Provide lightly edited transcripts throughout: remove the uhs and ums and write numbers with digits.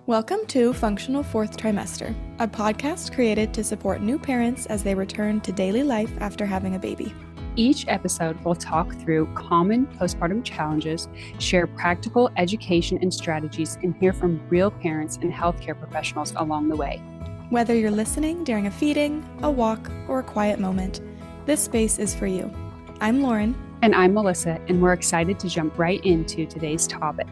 Welcome to Functional Fourth Trimester, a podcast created to support new parents as they return to daily life after having a baby. Each episode will talk through common postpartum challenges, share practical education and strategies, and hear from real parents and healthcare professionals along the way. Whether you're listening during a feeding, a walk, or a quiet moment, this space is for you. I'm Lauren. And I'm Melissa, and we're excited to jump right into today's topic.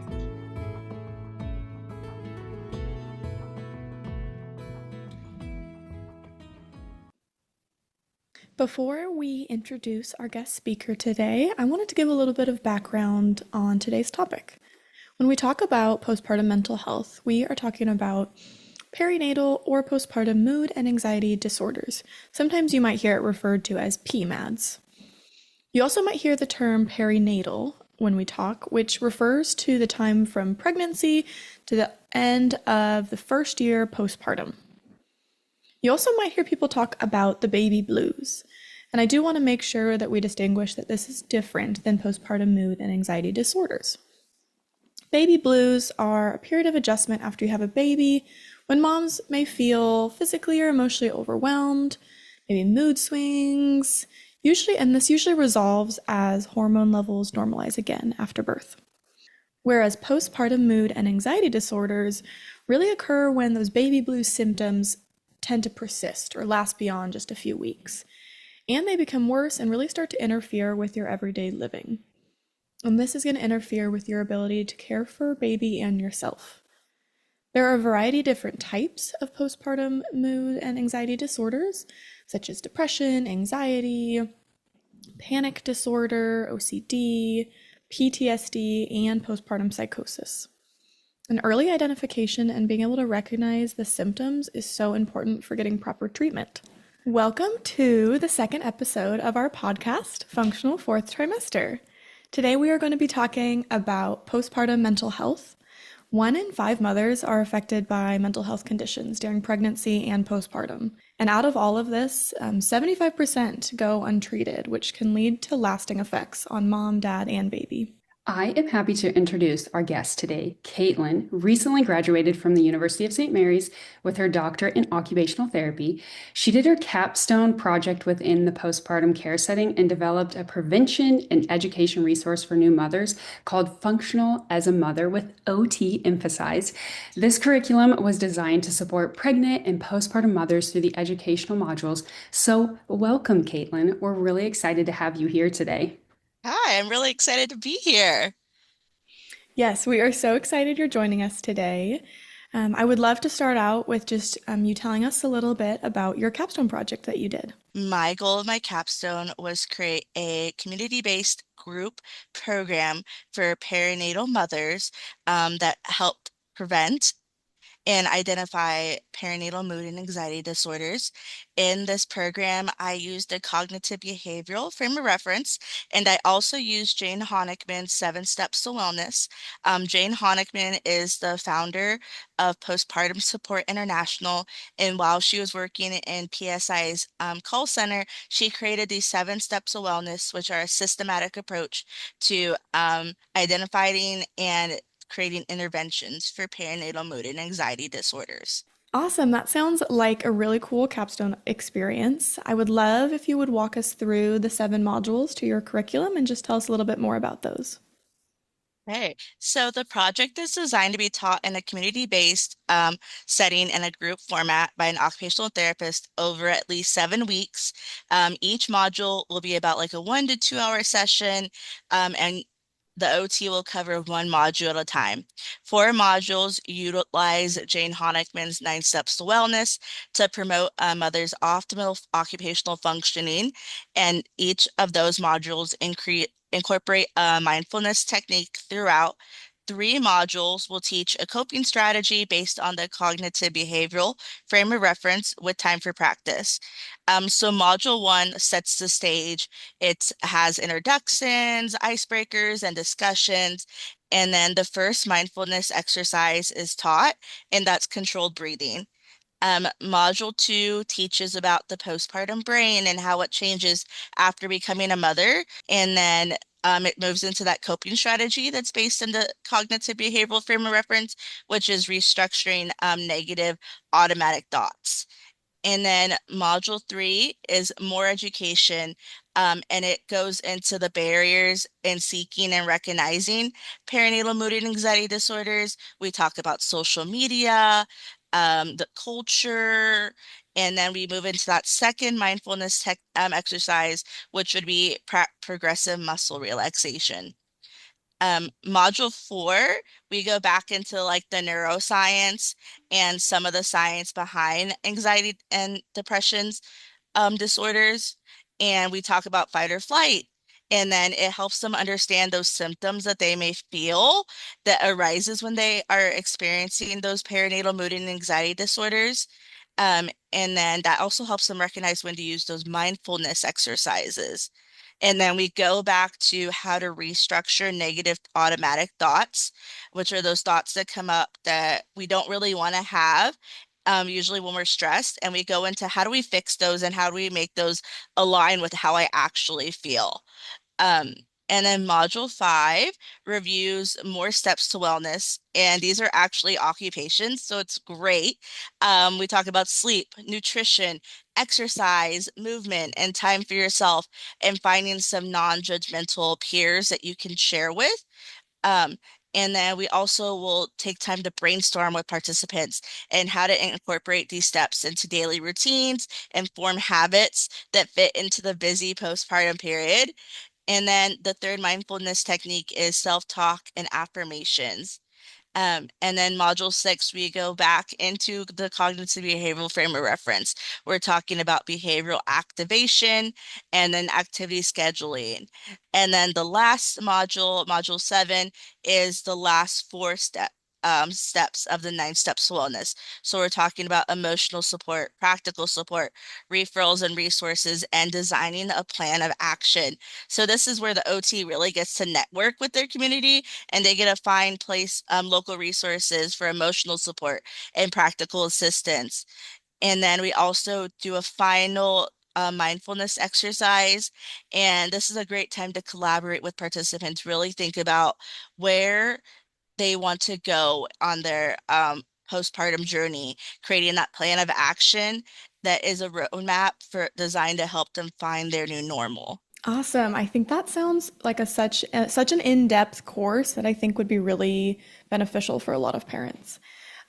Before we introduce our guest speaker today, I wanted to give a little bit of background on today's topic. When we talk about postpartum mental health, we are talking about perinatal or postpartum mood and anxiety disorders. Sometimes you might hear it referred to as PMADs. You also might hear the term perinatal when we talk, which refers to the time from pregnancy to the end of the first year postpartum. You also might hear people talk about the baby blues, and I do want to make sure that we distinguish that this is different than postpartum mood and anxiety disorders. Baby blues are a period of adjustment after you have a baby when moms may feel physically or emotionally overwhelmed, maybe mood swings, and this usually resolves as hormone levels normalize again after birth. Whereas postpartum mood and anxiety disorders really occur when those baby blues symptoms tend to persist or last beyond just a few weeks, and they become worse and really start to interfere with your everyday living. And this is going to interfere with your ability to care for baby and yourself. There are a variety of different types of postpartum mood and anxiety disorders, such as depression, anxiety, panic disorder, OCD, PTSD, and postpartum psychosis. An early identification and being able to recognize the symptoms is so important for getting proper treatment. Welcome to the second episode of our podcast, Functional Fourth Trimester. Today we are going to be talking about postpartum mental health. 1 in 5 mothers are affected by mental health conditions during pregnancy and postpartum. And out of all of this, 75% go untreated, which can lead to lasting effects on mom, dad, and baby. I am happy to introduce our guest today, Caitlin, recently graduated from the University of St. Mary's with her doctorate in occupational therapy. She did her capstone project within the postpartum care setting and developed a prevention and education resource for new mothers called Functional as a Mother with OT emphasized. This curriculum was designed to support pregnant and postpartum mothers through the educational modules. So welcome, Caitlin. We're really excited to have you here today. Hi, I'm really excited to be here. Yes, we are so excited you're joining us today. I would love to start out with just you telling us a little bit about your capstone project that you did. My goal of my capstone was create a community-based group program for perinatal mothers that helped prevent and identify perinatal mood and anxiety disorders. In this program, I used a cognitive behavioral frame of reference, and I also used Jane Honigman's 7 Steps to Wellness. Jane Honigman is the founder of Postpartum Support International, and while she was working in PSI's call center, she created these 7 Steps to Wellness, which are a systematic approach to identifying and creating interventions for perinatal mood and anxiety disorders. Awesome. That sounds like a really cool capstone experience. I would love if you would walk us through the 7 modules to your curriculum and just tell us a little bit more about those. Okay, so the project is designed to be taught in a community-based setting in a group format by an occupational therapist over at least 7 weeks. Each module will be about like a 1 to 2 hour session, and the OT will cover 1 module at a time. 4 modules utilize Jane Honigman's 9 Steps to Wellness to promote a mother's optimal occupational functioning, and each of those modules incorporate a mindfulness technique throughout. 3 modules will teach a coping strategy based on the cognitive behavioral frame of reference with time for practice. So module 1 sets the stage. It has introductions, icebreakers, and discussions. And then the first mindfulness exercise is taught, and that's controlled breathing. Module 2 teaches about the postpartum brain and how it changes after becoming a mother. And then it moves into that coping strategy that's based in the cognitive behavioral frame of reference, which is restructuring negative automatic thoughts. And then module three is more education, and it goes into the barriers in seeking and recognizing perinatal mood and anxiety disorders. We talk about social media, the culture, and then we move into that second mindfulness tech exercise, which would be progressive muscle relaxation. Module four, we go back into like the neuroscience and some of the science behind anxiety and depressions disorders. And we talk about fight or flight. And then it helps them understand those symptoms that they may feel that arises when they are experiencing those perinatal mood and anxiety disorders. And then that also helps them recognize when to use those mindfulness exercises. And then we go back to how to restructure negative automatic thoughts, which are those thoughts that come up that we don't really want to have, usually when we're stressed. And we go into how do we fix those and how do we make those align with how I actually feel. Um, and then module five reviews more steps to wellness. And these are actually occupations, so it's great. We talk about sleep, nutrition, exercise, movement, and time for yourself, and finding some non-judgmental peers that you can share with. Um, and then we also will take time to brainstorm with participants and how to incorporate these steps into daily routines and form habits that fit into the busy postpartum period. And then the third mindfulness technique is self-talk and affirmations. And then module six, we go back into the cognitive behavioral frame of reference. We're talking about behavioral activation and then activity scheduling. And then the last module, module seven, is the last steps of the nine steps to wellness. So we're talking about emotional support, practical support, referrals and resources, and designing a plan of action. So this is where the OT really gets to network with their community, and they get to find place local resources for emotional support and practical assistance. And then we also do a final mindfulness exercise. And this is a great time to collaborate with participants, really think about where they want to go on their postpartum journey, creating that plan of action that is a roadmap for designed to help them find their new normal. Awesome. I think that sounds like such an in-depth course that I think would be really beneficial for a lot of parents.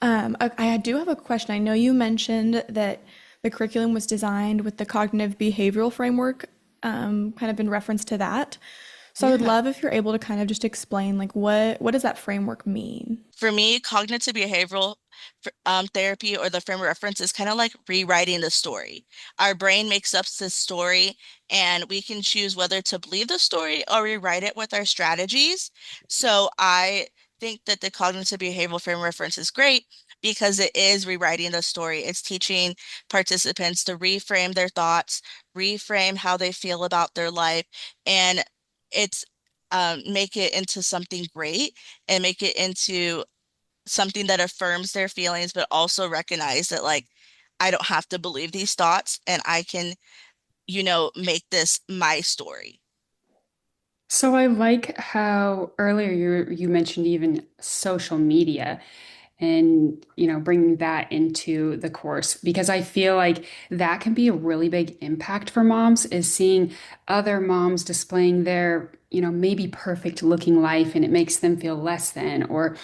I do have a question. I know you mentioned that the curriculum was designed with the cognitive behavioral framework, kind of in reference to that. So I would Yeah. love if you're able to kind of just explain like what does that framework mean? For me, cognitive behavioral therapy or the frame of reference is kind of like rewriting the story. Our brain makes up this story, and we can choose whether to believe the story or rewrite it with our strategies. So I think that the cognitive behavioral frame of reference is great because it is rewriting the story. It's teaching participants to reframe their thoughts, reframe how they feel about their life, and it's make it into something great and make it into something that affirms their feelings, but also recognize that, like, I don't have to believe these thoughts and I can, make this my story. So I like how earlier you mentioned even social media and bringing that into the course because I feel like that can be a really big impact for moms is seeing other moms displaying their maybe perfect looking life and it makes them feel less than or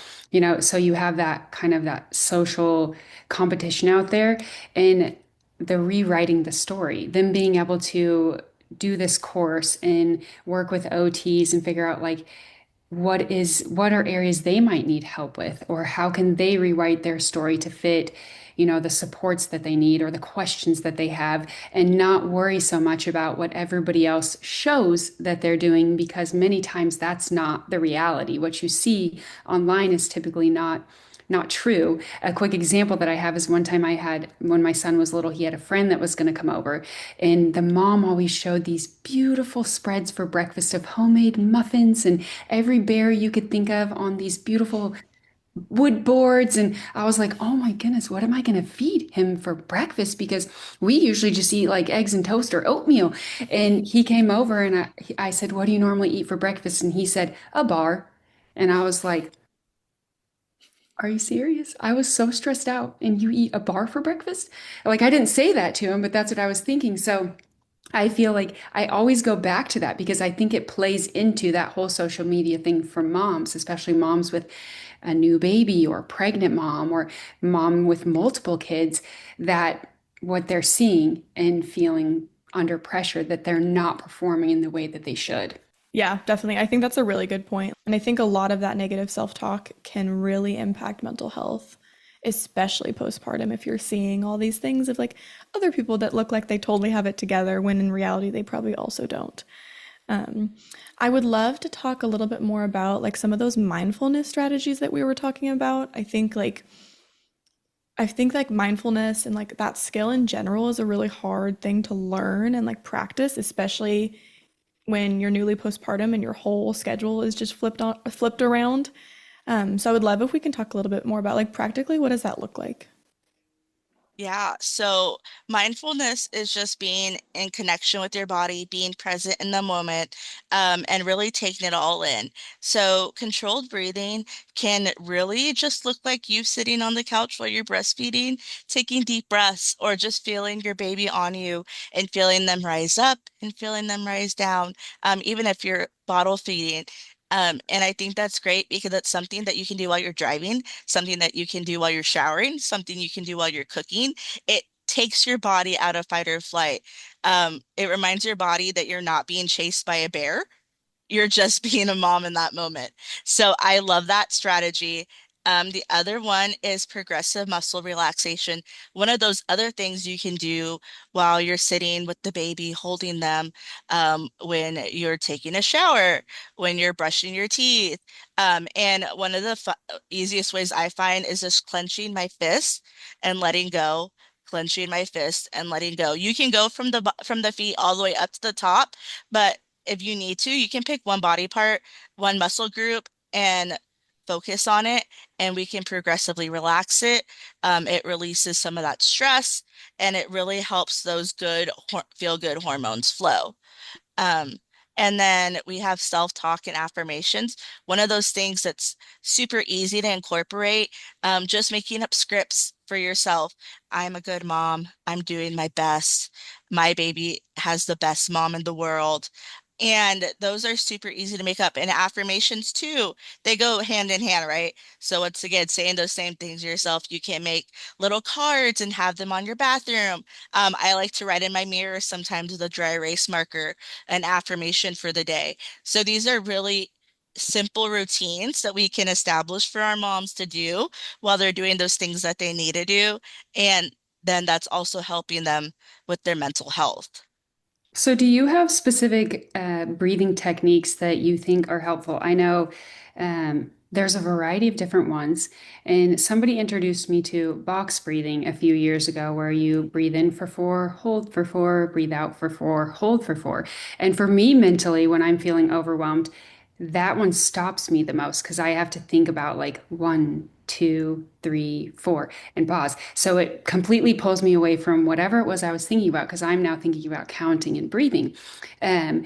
so you have that kind of that social competition out there and the rewriting the story, them being able to do this course and work with OTs and figure out like what are areas they might need help with or how can they rewrite their story to fit the supports that they need or the questions that they have and not worry so much about what everybody else shows that they're doing because many times that's not the reality. What you see online is typically not true. A quick example that I have is one time I had, when my son was little, he had a friend that was going to come over, and the mom always showed these beautiful spreads for breakfast of homemade muffins and every berry you could think of on these beautiful wood boards. And I was like, oh my goodness, what am I going to feed him for breakfast? Because we usually just eat like eggs and toast or oatmeal. And he came over and I said, what do you normally eat for breakfast? And he said, a bar. And I was like, are you serious? I was so stressed out and you eat a bar for breakfast? Like, I didn't say that to him, but that's what I was thinking. So I feel like I always go back to that because I think it plays into that whole social media thing for moms, especially moms with a new baby or pregnant mom or mom with multiple kids, that what they're seeing and feeling under pressure that they're not performing in the way that they should. Yeah, definitely. I think that's a really good point. And I think a lot of that negative self-talk can really impact mental health, especially postpartum if you're seeing all these things of like other people that look like they totally have it together when in reality they probably also don't. Um, I would love to talk a little bit more about like some of those mindfulness strategies that we were talking about. I think like mindfulness and like that skill in general is a really hard thing to learn and like practice, especially when you're newly postpartum and your whole schedule is just flipped around. So I would love if we can talk a little bit more about like practically what does that look like? Yeah, so mindfulness is just being in connection with your body, being present in the moment, and really taking it all in. So controlled breathing can really just look like you sitting on the couch while you're breastfeeding, taking deep breaths, or just feeling your baby on you and feeling them rise up and feeling them rise down, even if you're bottle feeding. And I think that's great because that's something that you can do while you're driving, something that you can do while you're showering, something you can do while you're cooking. It takes your body out of fight or flight. It reminds your body that you're not being chased by a bear. You're just being a mom in that moment. So I love that strategy. The other one is progressive muscle relaxation. One of those other things you can do while you're sitting with the baby, holding them, when you're taking a shower, when you're brushing your teeth. And one of the easiest ways I find is just clenching my fist and letting go. Clenching my fist and letting go. You can go from from the feet all the way up to the top, but if you need to, you can pick one body part, one muscle group, and focus on it, and we can progressively relax it. It releases some of that stress, and it really helps those good feel good hormones flow. Um, and then we have self-talk and affirmations. One of those things that's super easy to incorporate, just making up scripts for yourself. I'm a good mom. I'm doing my best. My baby has the best mom in the world. And those are super easy to make up. And affirmations too, they go hand in hand, right? So once again, saying those same things to yourself, you can make little cards and have them on your bathroom. I like to write in my mirror sometimes with a dry erase marker an affirmation for the day. So these are really simple routines that we can establish for our moms to do while they're doing those things that they need to do. And then that's also helping them with their mental health. So, do you have specific breathing techniques that you think are helpful? I know there's a variety of different ones, and somebody introduced me to box breathing a few years ago, where you breathe in for four, hold for four, breathe out for four, hold for four. And for me, mentally, when I'm feeling overwhelmed, that one stops me the most because I have to think about like one, two, three, four, and pause. So it completely pulls me away from whatever it was I was thinking about because I'm now thinking about counting and breathing. Um,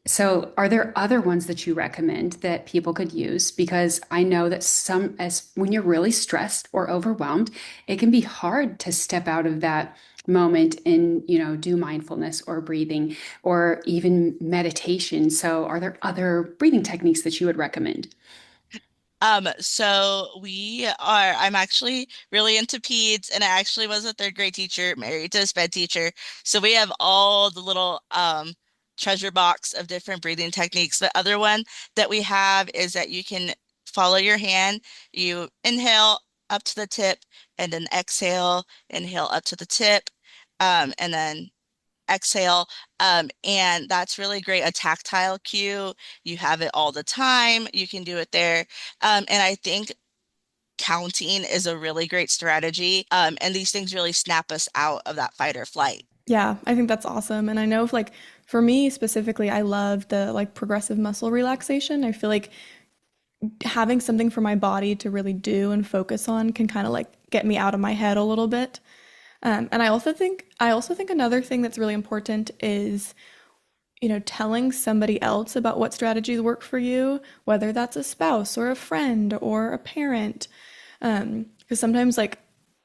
so are there other ones that you recommend that people could use? Because I know that some, as when you're really stressed or overwhelmed, it can be hard to step out of that moment and, do mindfulness or breathing or even meditation. So are there other breathing techniques that you would recommend? I'm actually really into peds, and I actually was a third grade teacher, married to a sped teacher. So we have all the little treasure box of different breathing techniques. The other one that we have is that you can follow your hand. You inhale up to the tip and then exhale, inhale up to the tip, and then exhale. And that's really great. A tactile cue. You have it all the time. You can do it there. And I think counting is a really great strategy. And these things really snap us out of that fight or flight. Yeah, I think that's awesome. And I know if, like for me specifically, I love the like progressive muscle relaxation. I feel like having something for my body to really do and focus on can kind of like get me out of my head a little bit. And I also think another thing that's really important is, telling somebody else about what strategies work for you, whether that's a spouse or a friend or a parent. Because sometimes, like,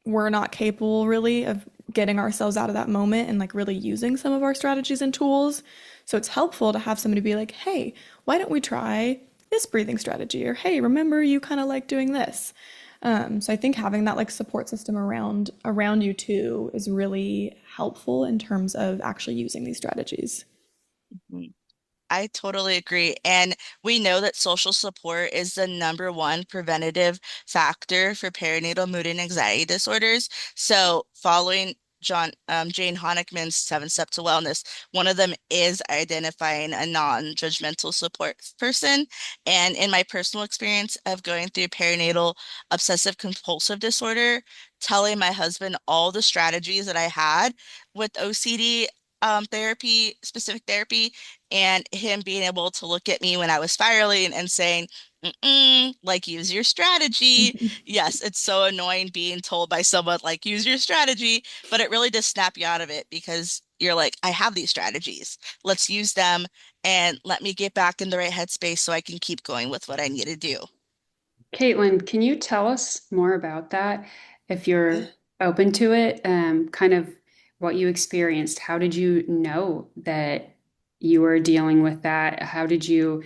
we're not capable really of getting ourselves out of that moment and like really using some of our strategies and tools. So it's helpful to have somebody be like, hey, why don't we try this breathing strategy? Or hey, remember you kind of like doing this. So I think having that like support system around you too is really helpful in terms of actually using these strategies. Mhm. I totally agree. And we know that social support is the number one preventative factor for perinatal mood and anxiety disorders. So, following Jane Honigman's 7 Step to Wellness, one of them is identifying a non-judgmental support person. And in my personal experience of going through perinatal obsessive compulsive disorder, telling my husband all the strategies that I had with OCD therapy, specific therapy, and him being able to look at me when I was spiraling and saying, mm-mm, like, use your strategy. Yes, it's so annoying being told by someone, like, use your strategy, but it really does snap you out of it because you're like, I have these strategies. Let's use them and let me get back in the right headspace so I can keep going with what I need to do. Caitlin, can you tell us more about that if you're open to it? Kind of what you experienced. How did you know that you were dealing with that? How did you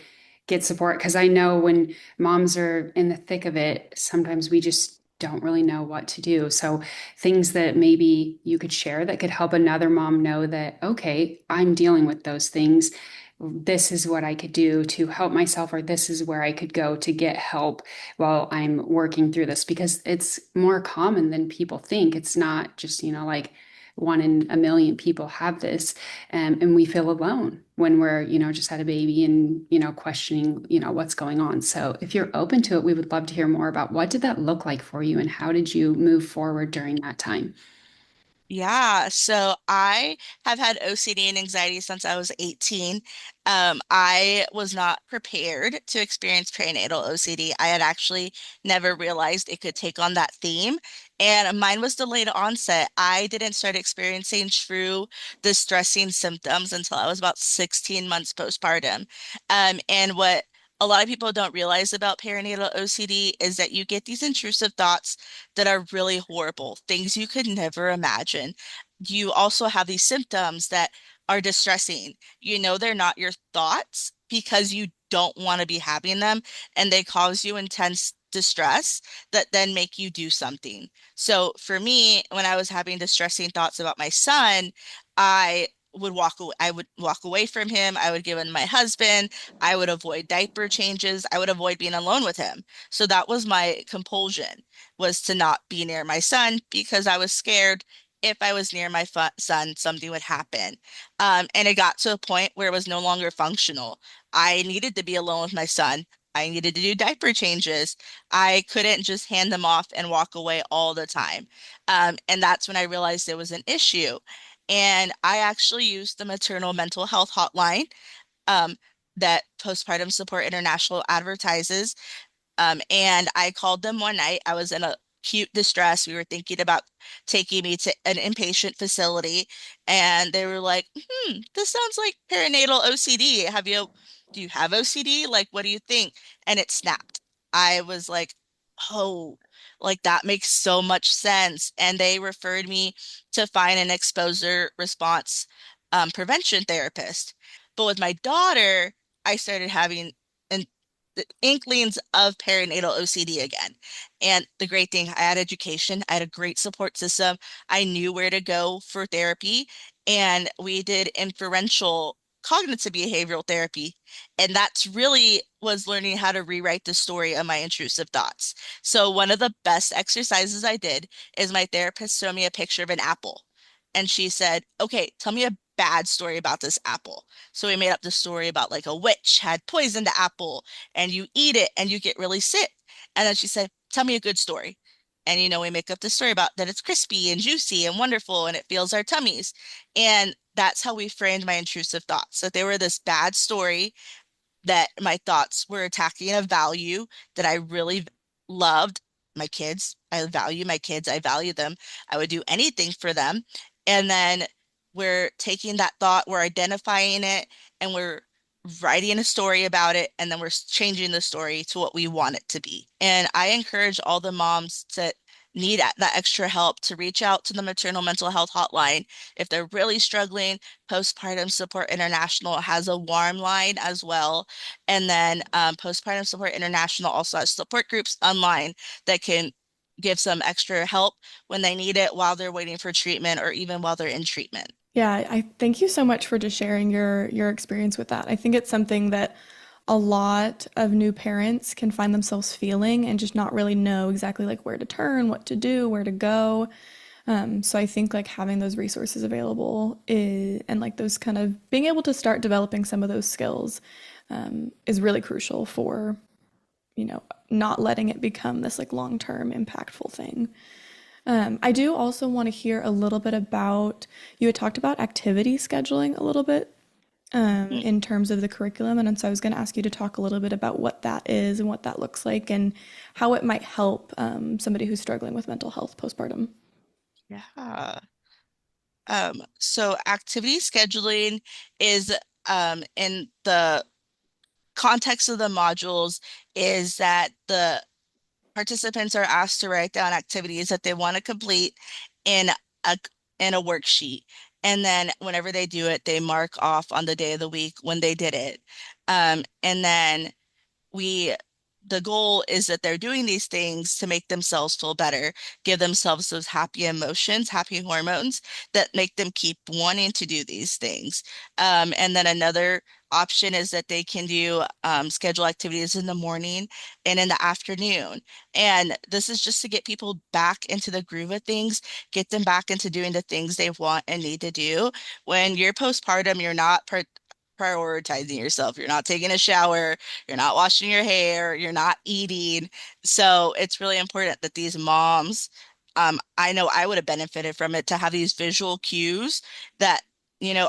get support? Because I know when moms are in the thick of it, sometimes we just don't really know what to do. So, things that maybe you could share that could help another mom know that, okay, I'm dealing with those things. This is what I could do to help myself, or this is where I could go to get help while I'm working through this, because it's more common than people think. It's not just, like 1 in a million people have this. And we feel alone when we're, just had a baby and, questioning, what's going on. So if you're open to it, we would love to hear more about what did that look like for you and how did you move forward during that time? Yeah, so I have had OCD and anxiety since I was 18. I was not prepared to experience perinatal OCD. I had actually never realized it could take on that theme, and mine was delayed onset. I didn't start experiencing true distressing symptoms until I was about 16 months postpartum. And what a lot of people don't realize about perinatal OCD is that you get these intrusive thoughts that are really horrible, things you could never imagine. You also have these symptoms that are distressing. You know they're not your thoughts because you don't want to be having them, and they cause you intense distress that then make you do something. So for me, when I was having distressing thoughts about my son, I would walk away from him. I would give him my husband. I would avoid diaper changes. I would avoid being alone with him. So that was my compulsion, was to not be near my son because I was scared if I was near my son, something would happen. And it got to a point where it was no longer functional. I needed to be alone with my son. I needed to do diaper changes. I couldn't just hand them off and walk away all the time. And that's when I realized there was an issue. And I actually used the maternal mental health hotline um, that Postpartum Support International advertises, and I called them one night. I was in acute distress. We were thinking about taking me to an inpatient facility, and they were like, this sounds like perinatal OCD. Do you have OCD? Like, what do you think? And it snapped. I was like, oh, like that makes so much sense. And they referred me to find an exposure response prevention therapist. But with my daughter, I started having an the inklings of perinatal OCD again. And the great thing, I had education, I had a great support system. I knew where to go for therapy, and we did inferential cognitive behavioral therapy. And that's really was learning how to rewrite the story of my intrusive thoughts. So one of the best exercises I did is my therapist showed me a picture of an apple. And she said, okay, tell me a bad story about this apple. So we made up the story about like a witch had poisoned the apple and you eat it and you get really sick. And then she said, tell me a good story. And we make up the story about that it's crispy and juicy and wonderful and it fills our tummies. And that's how we framed my intrusive thoughts. That they were this bad story that my thoughts were attacking a value that I really loved. My kids, I value my kids, I value them. I would do anything for them. And then we're taking that thought, we're identifying it, and we're writing a story about it, and then we're changing the story to what we want it to be. And I encourage all the moms that need that extra help to reach out to the maternal mental health hotline if they're really struggling. Postpartum Support International has a warm line as well. And then Postpartum Support International also has support groups online that can give some extra help when they need it while they're waiting for treatment or even while they're in treatment. Yeah, I thank you so much for just sharing your experience with that. I think it's something that a lot of new parents can find themselves feeling and just not really know exactly like where to turn, what to do, where to go. So I think like having those resources available and like those kind of being able to start developing some of those skills is really crucial for, not letting it become this like long-term impactful thing. I do also want to hear a little bit about, you had talked about activity scheduling a little bit in terms of the curriculum. And so I was going to ask you to talk a little bit about what that is and what that looks like and how it might help somebody who's struggling with mental health postpartum. Yeah. So activity scheduling is in the context of the modules is that the participants are asked to write down activities that they want to complete in a worksheet. And then whenever they do it, they mark off on the day of the week when they did it. And then we the goal is that they're doing these things to make themselves feel better, give themselves those happy emotions, happy hormones that make them keep wanting to do these things. And then another option is that they can do schedule activities in the morning and in the afternoon. And this is just to get people back into the groove of things, get them back into doing the things they want and need to do. When you're postpartum, you're not prioritizing yourself. You're not taking a shower, you're not washing your hair, you're not eating. So it's really important that these moms, I know I would have benefited from it to have these visual cues that,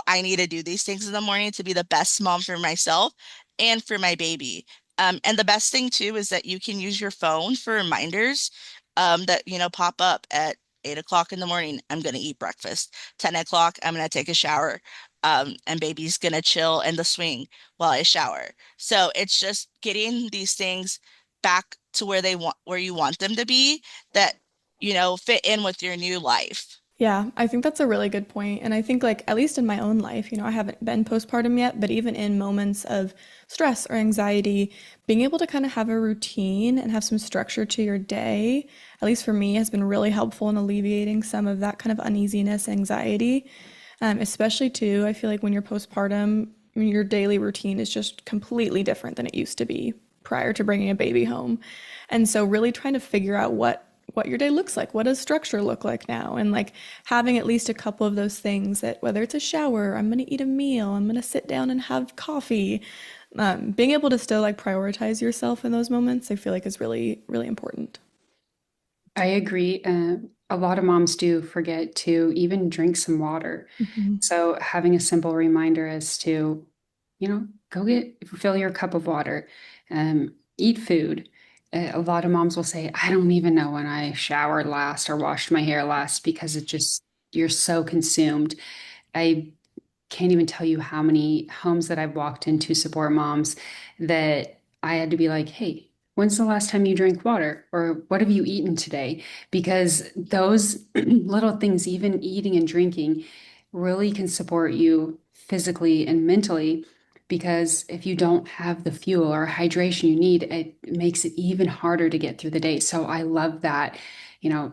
I need to do these things in the morning to be the best mom for myself and for my baby. And the best thing too is that you can use your phone for reminders that, pop up at 8 o'clock in the morning. I'm going to eat breakfast. 10 o'clock, I'm going to take a shower. And baby's going to chill in the swing while I shower. So it's just getting these things back to where you want them to be that, fit in with your new life. Yeah, I think that's a really good point. And I think, like, at least in my own life, I haven't been postpartum yet, but even in moments of stress or anxiety, being able to kind of have a routine and have some structure to your day, at least for me, has been really helpful in alleviating some of that kind of uneasiness, anxiety. Especially, too, I feel like when you're postpartum, your daily routine is just completely different than it used to be prior to bringing a baby home. And so, really trying to figure out what your day looks like. What does structure look like now? And like having at least a couple of those things that whether it's a shower, I'm going to eat a meal, I'm going to sit down and have coffee, being able to still like prioritize yourself in those moments, I feel like is really, really important. I agree. A lot of moms do forget to even drink some water. Mhm. So having a simple reminder as to, go fill your cup of water, eat food. A lot of moms will say, I don't even know when I showered last or washed my hair last because you're so consumed. I can't even tell you how many homes that I've walked into support moms that I had to be like, hey, when's the last time you drank water? Or what have you eaten today? Because those little things, even eating and drinking, really can support you physically and mentally. Because if you don't have the fuel or hydration you need, it makes it even harder to get through the day. So I love that,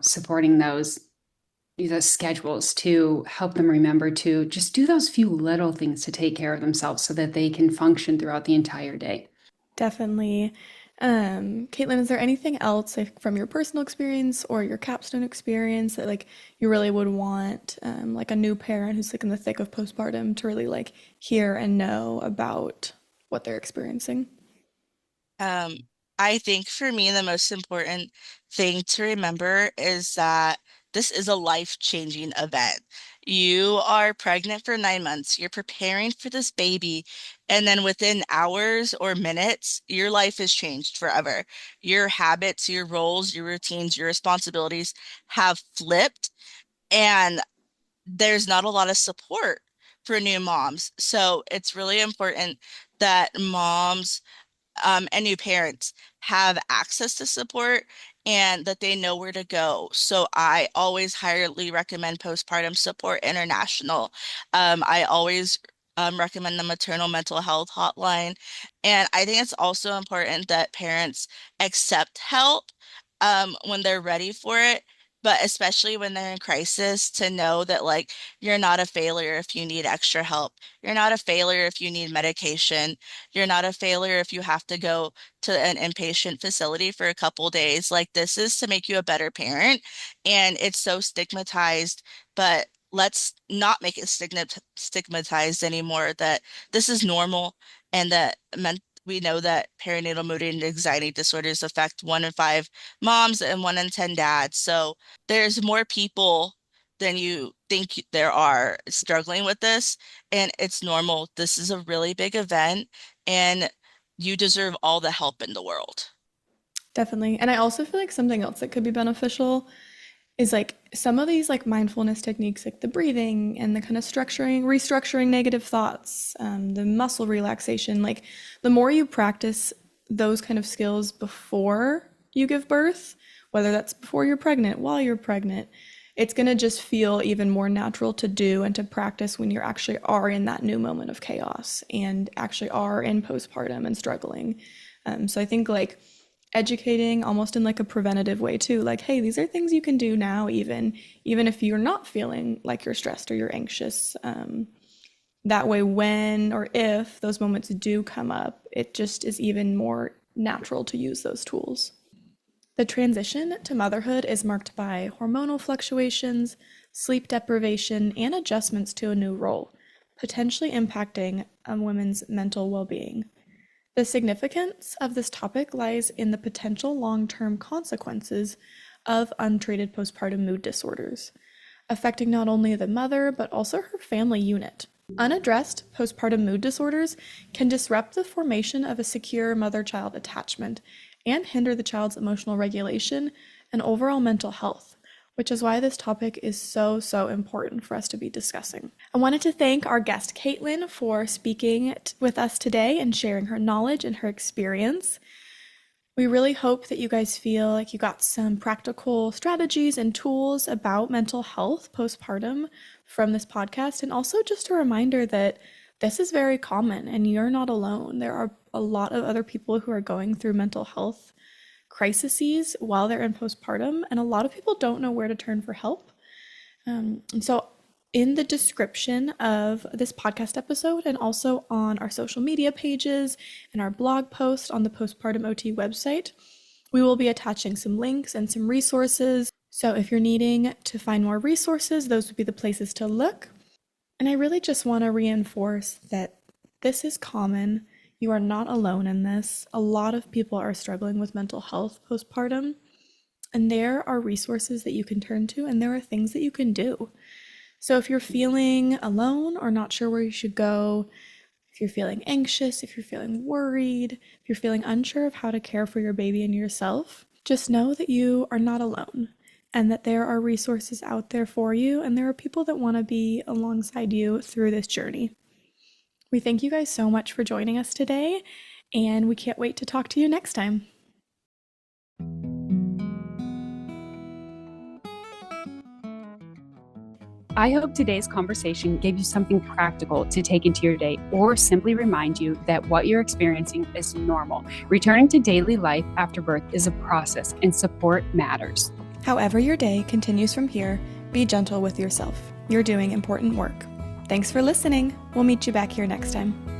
supporting those schedules to help them remember to just do those few little things to take care of themselves so that they can function throughout the entire day. Definitely. Caitlin, is there anything else like, from your personal experience or your capstone experience that like you really would want like a new parent who's like in the thick of postpartum to really like hear and know about what they're experiencing? Um, I think for me, the most important thing to remember is that this is a life-changing event. You are pregnant for 9 months, you're preparing for this baby, and then within hours or minutes, your life is changed forever. Your habits, your roles, your routines, your responsibilities have flipped, and there's not a lot of support for new moms. So it's really important that moms and new parents have access to support and that they know where to go. So I always highly recommend Postpartum Support International. I always recommend the Maternal Mental Health Hotline. And I think it's also important that parents accept help when they're ready for it. But especially when they're in crisis, to know that like you're not a failure if you need extra help. You're not a failure if you need medication. You're not a failure if you have to go to an inpatient facility for a couple days. Like this is to make you a better parent. And it's so stigmatized, but let's not make it stigmatized anymore that this is normal and that we know that perinatal mood and anxiety disorders affect 1 in 5 moms and 1 in 10 dads. So there's more people than you think there are struggling with this, and it's normal. This is a really big event, and you deserve all the help in the world. Definitely. And I also feel like something else that could be beneficial is like some of these like mindfulness techniques, like the breathing and the kind of restructuring negative thoughts, the muscle relaxation. Like the more you practice those kind of skills before you give birth, whether that's before you're pregnant, while you're pregnant, it's going to just feel even more natural to do and to practice when you actually are in that new moment of chaos and actually are in postpartum and struggling. So I think like educating almost in like a preventative way too, like, hey, these are things you can do now, even if you're not feeling like you're stressed or you're anxious. That way, when or if those moments do come up, it just is even more natural to use those tools. The transition to motherhood is marked by hormonal fluctuations, sleep deprivation, and adjustments to a new role, potentially impacting a woman's mental well-being. The significance of this topic lies in the potential long-term consequences of untreated postpartum mood disorders, affecting not only the mother but also her family unit. Unaddressed postpartum mood disorders can disrupt the formation of a secure mother-child attachment and hinder the child's emotional regulation and overall mental health, which is why this topic is so important for us to be discussing. I wanted to thank our guest, Caitlin, for speaking with us today and sharing her knowledge and her experience. We really hope that you guys feel like you got some practical strategies and tools about mental health postpartum from this podcast, and also just a reminder that this is very common and you're not alone. There are a lot of other people who are going through mental health crises while they're in postpartum, and a lot of people don't know where to turn for help. And so in the description of this podcast episode and also on our social media pages and our blog post on the Postpartum OT website, we will be attaching some links and some resources. So if you're needing to find more resources, those would be the places to look. And I really just want to reinforce that this is common. You are not alone in this. A lot of people are struggling with mental health postpartum, and there are resources that you can turn to, and there are things that you can do. So if you're feeling alone or not sure where you should go, if you're feeling anxious, if you're feeling worried, if you're feeling unsure of how to care for your baby and yourself, just know that you are not alone and that there are resources out there for you, and there are people that want to be alongside you through this journey. We thank you guys so much for joining us today, and we can't wait to talk to you next time. I hope today's conversation gave you something practical to take into your day, or simply remind you that what you're experiencing is normal. Returning to daily life after birth is a process, and support matters. However your day continues from here, be gentle with yourself. You're doing important work. Thanks for listening. We'll meet you back here next time.